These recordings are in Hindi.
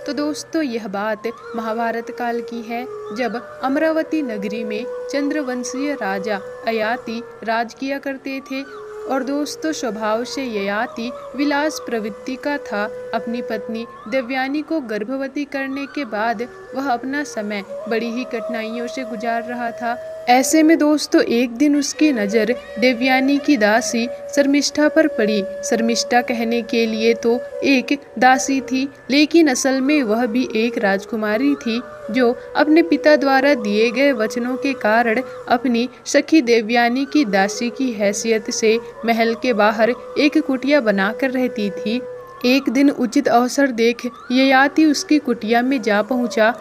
तो दोस्तों यह बात महाभारत काल की है, जब अमरावती नगरी में चंद्रवंशीय राजा ययाति राज किया करते थे। और दोस्तों स्वभाव से ययाति विलास प्रवृत्ति का था। अपनी पत्नी देवयानी को गर्भवती करने के बाद वह अपना समय बड़ी ही कठिनाइयों से गुजार रहा था। ऐसे में दोस्तों एक दिन उसकी नज़र देवयानी की दासी शर्मिष्ठा पर पड़ी। शर्मिष्ठा कहने के लिए तो एक दासी थी, लेकिन असल में वह भी एक राजकुमारी थी, जो अपने पिता द्वारा दिए गए वचनों के कारण अपनी सखी देवयानी की दासी की हैसियत से महल के बाहर एक कुटिया बनाकर रहती थी। एक दिन उचित अवसर देख ययाति उसकी कुटिया में जा पहुंचा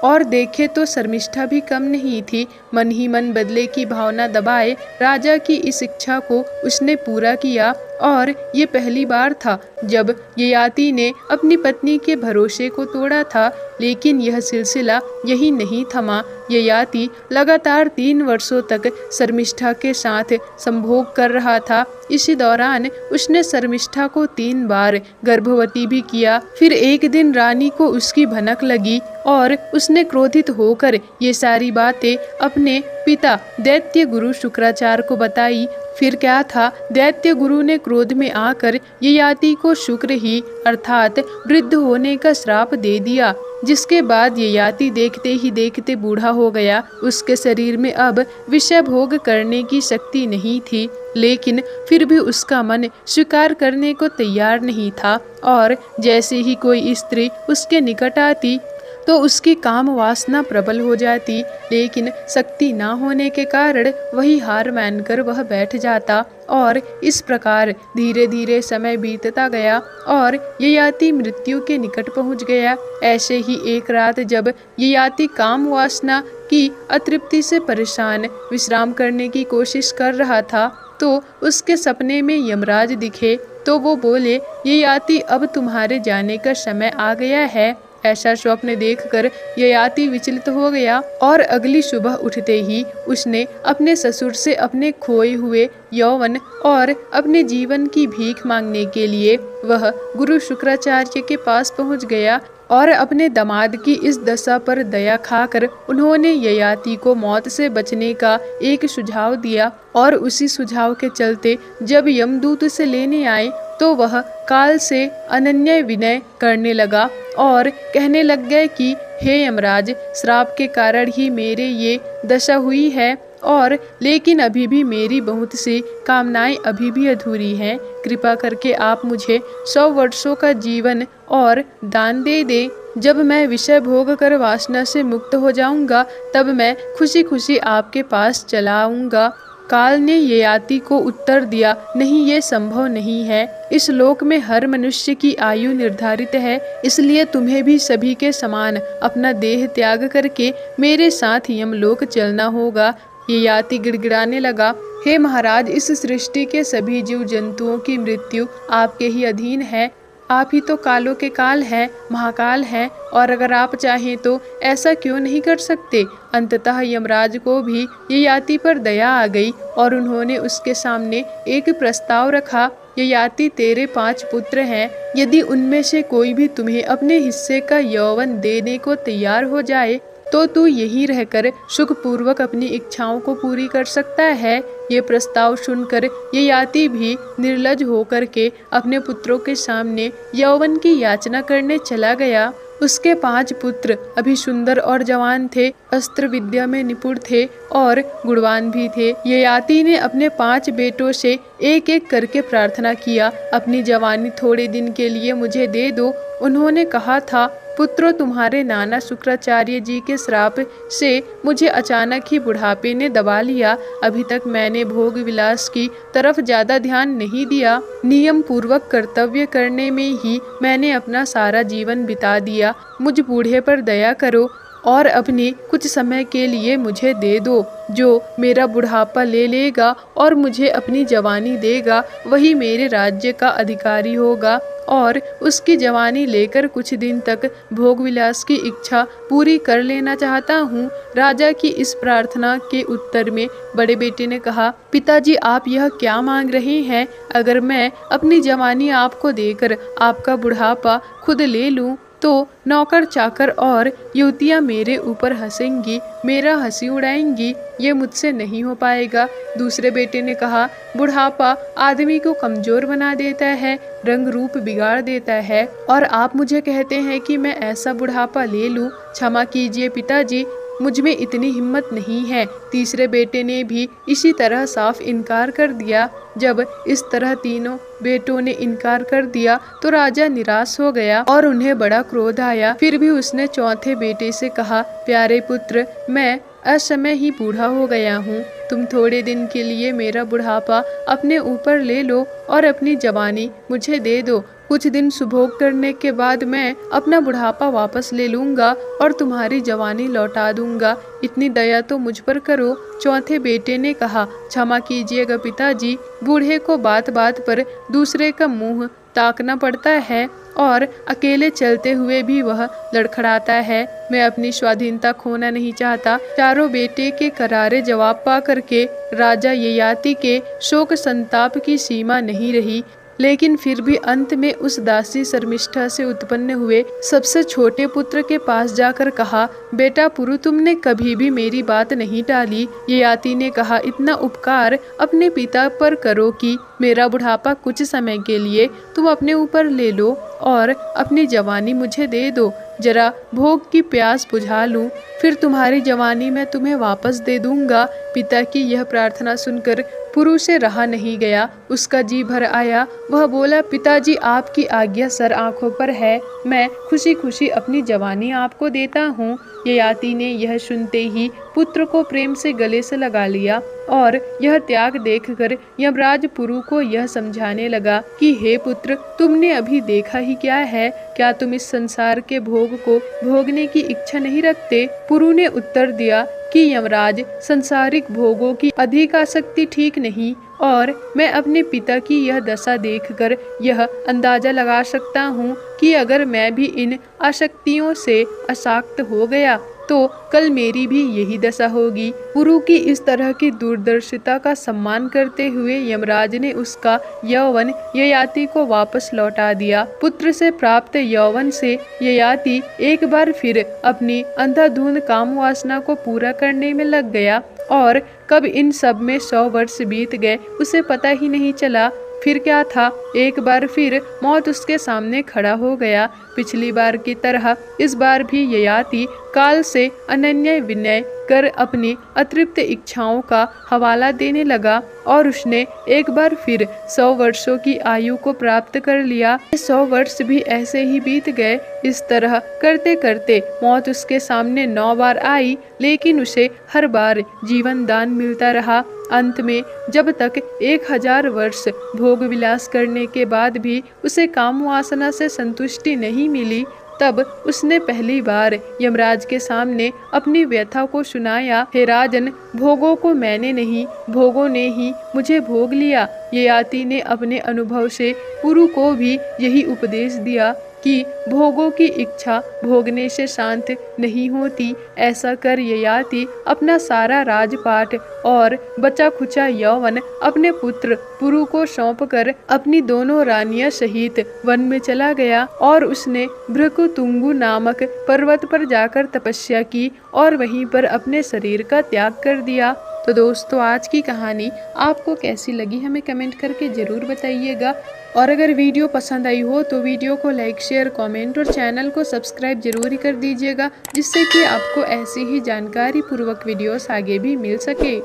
और देखे तो शर्मिष्ठा भी कम नहीं थी। मन ही मन बदले की भावना दबाए राजा की इस इच्छा को उसने पूरा किया। और ये पहली बार था जब ययाति ने अपनी पत्नी के भरोसे को तोड़ा था। लेकिन यह सिलसिला यही नहीं थमा। ययाति लगातार 3 वर्षों तक शर्मिष्ठा के साथ संभोग कर रहा था। इसी दौरान उसने शर्मिष्ठा को 3 बार गर्भवती भी किया। फिर एक दिन रानी को उसकी भनक लगी और उसने क्रोधित होकर ये सारी बातें अपने पिता दैत्य गुरु शुक्राचार्य को बताई। फिर क्या था, दैत्य गुरु ने क्रोध में आकर ययाति को शुक्र ही अर्थात वृद्ध होने का श्राप दे दिया, जिसके बाद ययाति देखते ही देखते बूढ़ा हो गया। उसके शरीर में अब विषय भोग करने की शक्ति नहीं थी, लेकिन फिर भी उसका मन स्वीकार करने को तैयार नहीं था। और जैसे ही कोई स्त्री उसके निकट आती तो उसकी काम वासना प्रबल हो जाती, लेकिन शक्ति न होने के कारण वही हार मानकर वह बैठ जाता। और इस प्रकार धीरे धीरे समय बीतता गया और ययाति मृत्यु के निकट पहुंच गया। ऐसे ही एक रात जब ययाति काम वासना की अतृप्ति से परेशान विश्राम करने की कोशिश कर रहा था, तो उसके सपने में यमराज दिखे। तो वो बोले, ययाति अब तुम्हारे जाने का समय आ गया है। ऐसा स्वप्न देखकर ययाति विचलित हो गया और अगली सुबह उठते ही उसने अपने ससुर से अपने खोए हुए यौवन और अपने जीवन की भीख मांगने के लिए वह गुरु शुक्राचार्य के पास पहुंच गया। और अपने दामाद की इस दशा पर दया खाकर उन्होंने ययाति को मौत से बचने का एक सुझाव दिया। और उसी सुझाव के चलते जब यमदूत उसे लेने आए तो वह काल से अनन्य विनय करने लगा और कहने लग गए कि हे यमराज, श्राप के कारण ही मेरे ये दशा हुई है, और लेकिन अभी भी मेरी बहुत सी कामनाएं अभी भी अधूरी हैं। कृपा करके आप मुझे 100 वर्षों का जीवन और दान दे दें। जब मैं विषय भोग कर वासना से मुक्त हो जाऊंगा, तब मैं खुशी खुशी आपके पास चला आऊंगा। काल ने ययाति को उत्तर दिया, नहीं, ये संभव नहीं है। इस लोक में हर मनुष्य की आयु निर्धारित है, इसलिए तुम्हें भी सभी के समान अपना देह त्याग करके मेरे साथ यमलोक चलना होगा। ययाति गिड़गिड़ाने लगा, हे महाराज, इस सृष्टि के सभी जीव जंतुओं की मृत्यु आपके ही अधीन है। आप ही तो कालों के काल हैं, महाकाल हैं, और अगर आप चाहें तो ऐसा क्यों नहीं कर सकते। अंततः यमराज को भी ययाति पर दया आ गई और उन्होंने उसके सामने एक प्रस्ताव रखा। ययाति, तेरे 5 पुत्र हैं, यदि उनमें से कोई भी तुम्हें अपने हिस्से का यौवन देने को तैयार हो जाए तो तू यहीं रहकर सुखपूर्वक अपनी इच्छाओं को पूरी कर सकता है। ये प्रस्ताव सुनकर ययाति भी निर्लज होकर के अपने पुत्रों के सामने यौवन की याचना करने चला गया। उसके 5 पुत्र अभी सुंदर और जवान थे, अस्त्र विद्या में निपुण थे और गुणवान भी थे। ययाति ने अपने 5 बेटों से एक एक करके प्रार्थना किया, अपनी जवानी थोड़े दिन के लिए मुझे दे दो। उन्होंने कहा था, पुत्रों, तुम्हारे नाना शुक्राचार्य जी के श्राप से मुझे अचानक ही बुढ़ापे ने दबा लिया। अभी तक मैंने भोग विलास की तरफ ज्यादा ध्यान नहीं दिया। नियम पूर्वक कर्तव्य करने में ही मैंने अपना सारा जीवन बिता दिया। मुझ बूढ़े पर दया करो और अपने कुछ समय के लिए मुझे दे दो। जो मेरा बुढ़ापा ले लेगा और मुझे अपनी जवानी देगा, वही मेरे राज्य का अधिकारी होगा, और उसकी जवानी लेकर कुछ दिन तक भोग विलास की इच्छा पूरी कर लेना चाहता हूँ। राजा की इस प्रार्थना के उत्तर में बड़े बेटे ने कहा, पिताजी, आप यह क्या मांग रहे हैं? अगर मैं अपनी जवानी आपको देकर आपका बुढ़ापा खुद ले लूँ तो नौकर चाकर और युवतियाँ मेरे ऊपर हंसेंगी, मेरा हंसी उड़ाएंगी, ये मुझसे नहीं हो पाएगा। दूसरे बेटे ने कहा, बुढ़ापा आदमी को कमजोर बना देता है, रंग रूप बिगाड़ देता है, और आप मुझे कहते हैं कि मैं ऐसा बुढ़ापा ले लूं। क्षमा कीजिए पिताजी, मुझ में इतनी हिम्मत नहीं है। तीसरे बेटे ने भी इसी तरह साफ इनकार कर दिया। जब इस तरह तीनों बेटों ने इनकार कर दिया तो राजा निराश हो गया और उन्हें बड़ा क्रोध आया। फिर भी उसने चौथे बेटे से कहा, प्यारे पुत्र, मैं असमय ही बूढ़ा हो गया हूँ। तुम थोड़े दिन के लिए मेरा बुढ़ापा अपने ऊपर ले लो और अपनी जवानी मुझे दे दो। कुछ दिन सुभोग करने के बाद मैं अपना बुढ़ापा वापस ले लूंगा और तुम्हारी जवानी लौटा दूंगा। इतनी दया तो मुझ पर करो। चौथे बेटे ने कहा, क्षमा कीजिएगा पिताजी, बूढ़े को बात बात पर दूसरे का मुंह ताकना पड़ता है और अकेले चलते हुए भी वह लड़खड़ाता है। मैं अपनी स्वाधीनता खोना नहीं चाहता। चारों बेटे के करारे जवाब पा करके राजा ययाति के शोक संताप की सीमा नहीं रही, लेकिन फिर भी अंत में उस दासी शर्मिष्ठा से उत्पन्न हुए सबसे छोटे पुत्र के पास जाकर कहा, बेटा पुरु, तुमने कभी भी मेरी बात नहीं टाली। ययाति ने कहा, इतना उपकार अपने पिता पर करो कि मेरा बुढ़ापा कुछ समय के लिए तुम अपने ऊपर ले लो और अपनी जवानी मुझे दे दो। जरा भोग की प्यास बुझा लूं, फिर तुम्हारी जवानी मैं तुम्हें वापस दे दूंगा। पिता की यह प्रार्थना सुनकर पुरु से रहा नहीं गया, उसका जी भर आया। वह बोला, पिताजी आपकी आज्ञा सर आंखों पर है, मैं खुशी खुशी अपनी जवानी आपको देता हूँ। ययाति ने यह सुनते ही पुत्र को प्रेम से गले से लगा लिया और यह त्याग देखकर यमराज पुरु को यह समझाने लगा कि हे पुत्र, तुमने अभी देखा ही क्या है, क्या तुम इस संसार के भोग को भोगने की इच्छा नहीं रखते? पुरु ने उत्तर दिया कि यमराज, संसारिक भोगों की अधिक आसक्ति ठीक नहीं और मैं अपने पिता की यह दशा देखकर यह अंदाजा लगा सकता हूँ कि अगर मैं भी इन आसक्तियों से अशाक्त हो गया तो कल मेरी भी यही दशा होगी। पुरु की इस तरह की दूरदर्शिता का सम्मान करते हुए यमराज ने उसका यौवन ययाति को वापस लौटा दिया। पुत्र से प्राप्त यौवन से ययाति एक बार फिर अपनी अंधाधुंध काम वासना को पूरा करने में लग गया और कब इन सब में 100 वर्ष बीत गए उसे पता ही नहीं चला। फिर क्या था, एक बार फिर मौत उसके सामने खड़ा हो गया। पिछली बार की तरह इस बार भी ययाति काल से अनन्य विनय कर अपनी अतृप्त इच्छाओं का हवाला देने लगा और उसने एक बार फिर 100 वर्षों की आयु को प्राप्त कर लिया। 100 वर्ष भी ऐसे ही बीत गए। इस तरह करते करते मौत उसके सामने 9 बार आई, लेकिन उसे हर बार जीवन दान मिलता रहा। अंत में जब तक 1000 वर्ष भोग विलास करने के बाद भी उसे काम वासना से संतुष्टि नहीं मिली, तब उसने पहली बार यमराज के सामने अपनी व्यथा को सुनाया। हे राजन, भोगों को मैंने नहीं, भोगों ने ही मुझे भोग लिया। ययाति ने अपने अनुभव से पुरु को भी यही उपदेश दिया कि भोगों की इच्छा भोगने से शांत नहीं होती। ऐसा कर ययाति अपना सारा राजपाट और बचा खुचा यौवन अपने पुत्र पुरु को सौंपकर अपनी दोनों रानियां सहित वन में चला गया और उसने भृकुतुंगु नामक पर्वत पर जाकर तपस्या की और वहीं पर अपने शरीर का त्याग कर दिया। तो दोस्तों, आज की कहानी आपको कैसी लगी हमें कमेंट करके ज़रूर बताइएगा। और अगर वीडियो पसंद आई हो तो वीडियो को लाइक, शेयर, कमेंट और चैनल को सब्सक्राइब जरूर ही कर दीजिएगा, जिससे कि आपको ऐसी ही जानकारी पूर्वक वीडियोस आगे भी मिल सके।